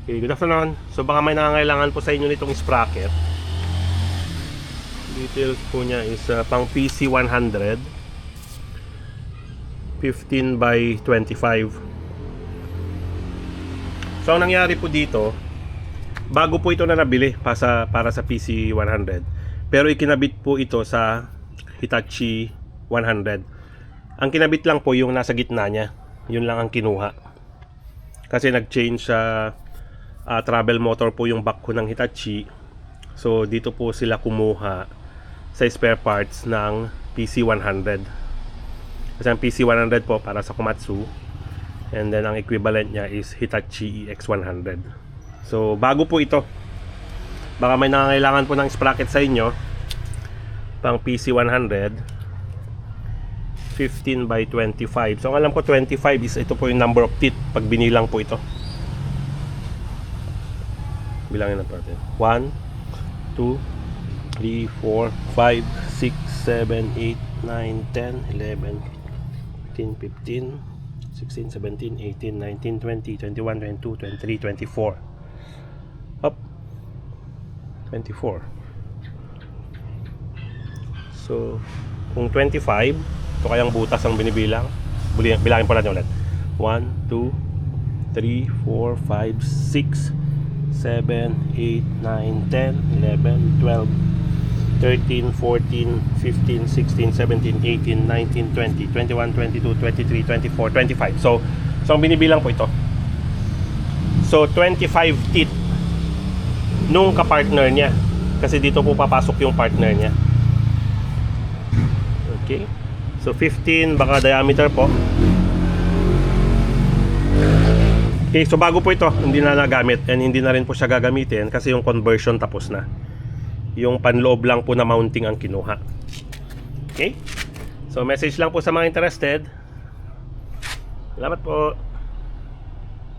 Okay, good afternoon. So baka may nangangailangan po sa inyo nitong sprocket. Details po niya is pang PC 100 15 by 25. So ang nangyari po dito, bago po ito na nabili para sa PC 100, pero ikinabit po ito sa Hitachi 100. Ang kinabit lang po yung nasa gitna niya, yun lang ang kinuha. Kasi nag-change sa travel motor po yung back ko ng Hitachi. So dito po sila kumuha sa spare parts ng PC 100. Kasi ang PC 100 po para sa Komatsu, and then ang equivalent niya is Hitachi EX 100. So bago po ito, baka may nangangailangan po ng sprocket sa inyo pang PC 100 15 by 25. So ang alam ko 25 is ito po yung number of teeth pag binilang po ito. Bilangin natin. 1, 2, 3, 4, 5, 6, 7, 8, 9, 10, 11, 14, 15, 16, 17, 18, 19, 20, 21, 22, 23, 24. Up. 24. So, kung 25, ito kayang butas ang binibilang. Bilangin po natin ulit. 1, 2, 3, 4, 5, 6, 7, 8, 9, 10, 11, 12, 13, 14, 15, 16, 17, 18, 19, 20, 21, 22, 23, 24, 25. So ang binibilang po ito. So 25 teeth nung kapartner niya. Kasi dito po papasok yung partner niya. Okay. So 15 baka diameter po. Okay, so bago po ito, hindi na nagamit and hindi na rin po siya gagamitin kasi yung conversion tapos na. Yung panloob lang po na mounting ang kinuha. Okay? So message lang po sa mga interested. Salamat po.